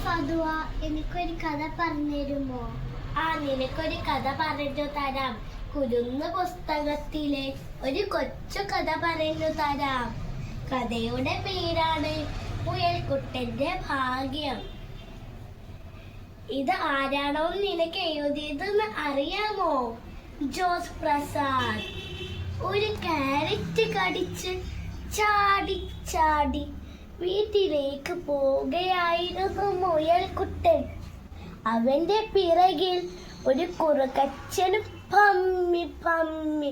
ഫതുവ, എനിക്കൊരു കഥ പറഞ്ഞുതരുമോ? നിനക്കൊരു കഥ പറഞ്ഞു തരാം. കുരുന്ന് പുസ്തകത്തിലെ ഒരു കൊച്ചു കഥ പറഞ്ഞു തരാം. കഥയുടെ പേരാണ് മുയൽക്കുട്ടന്റെ ഭാഗ്യം. ഇത് ആരാണോ നിനക്ക് എഴുതിയതെന്ന് അറിയാമോ? ജോസ് പ്രസാദ്. ഒരു ക്യാരറ്റ് കടിച്ച് ചാടി ചാടി വീട്ടിലേക്ക് പോവുകയായിരുന്നു മുയൽക്കുട്ടൻ. അവന്റെ പിറകിൽ ഒരു കുറുക്കച്ചനും പമ്മി പമ്മി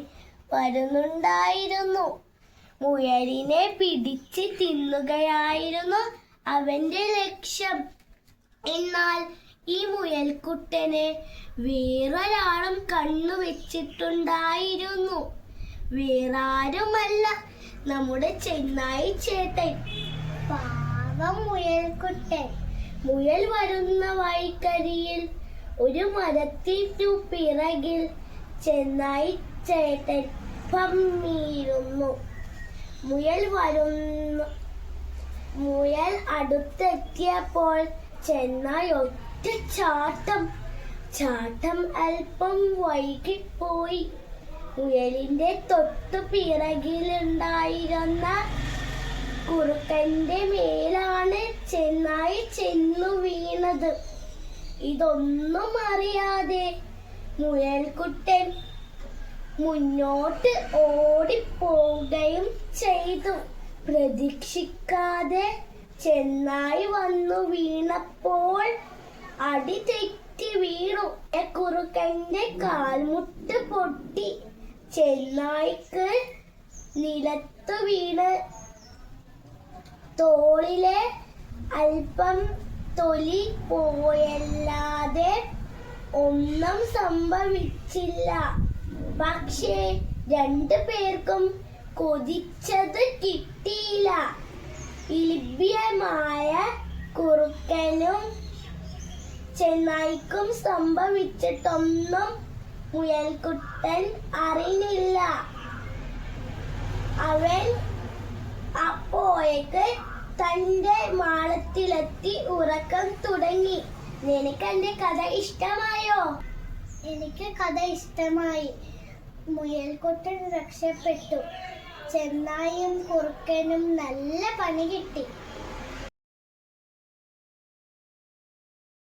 വരുന്നുണ്ടായിരുന്നു. മുയലിനെ പിടിച്ച് തിന്നുകയായിരുന്നു അവന്റെ ലക്ഷ്യം. എന്നാൽ ഈ മുയൽക്കുട്ടനെ വേറൊരാളും കണ്ണുവെച്ചിട്ടുണ്ടായിരുന്നു. വേറാരുമല്ല, നമ്മുടെ ചെന്നായി ചേട്ടൻ. പാവം മുയൽക്കുട്ടൻ. മുയൽ വരുന്ന വഴിക്കരിയിൽ ഒരു മരത്തിനു പിറകിൽ ചെന്നായി ചേട്ടൻ പമ്മിയിരുന്നു. മുയൽ അടുത്തെത്തിയപ്പോൾ ചെന്നായി ഒറ്റ ചാട്ടം അല്പം വൈകിപ്പോയി. മുയലിന്റെ തൊട്ടു പിറകിലുണ്ടായിരുന്ന കുറുക്കന്റെ മേലാണ് ചെന്നായി ചെന്നു വീണത്. ഇതൊന്നും അറിയാതെ മുയൽക്കുട്ടൻ മുന്നോട്ട് ഓടിപ്പോവുകയും ചെയ്തു. പ്രതീക്ഷിക്കാതെ ചെന്നായി വന്നു വീണപ്പോൾ അടി തെറ്റി വീണു. കുറുക്കന്റെ കാൽമുട്ട് പൊട്ടി. ചെന്നായിക്ക് നിലത്തു വീണ് തോളിലെ അല്പം തൊലി പോയല്ലാതെ ഒന്നും സംഭവിച്ചില്ല. പക്ഷേ രണ്ടു പേർക്കും കൊതിച്ചത് കിട്ടിയില്ല. ലഭ്യമായ കുറുക്കനും ചെന്നായിക്കും സംഭവിച്ചിട്ടൊന്നും മുയൽക്കുട്ടൻ അറിഞ്ഞില്ല. അവൻ അപ്പോഴേക്ക് തന്റെ മാളത്തിലെത്തി ഉറക്കം തുടങ്ങി. നിനക്ക് എന്റെ കഥ ഇഷ്ടമായോ? എനിക്ക് കഥ ഇഷ്ടമായി. മുയൽക്കുട്ടൻ രക്ഷപ്പെട്ടു. ചെന്നായും കുറുക്കനും നല്ല പണി കിട്ടി.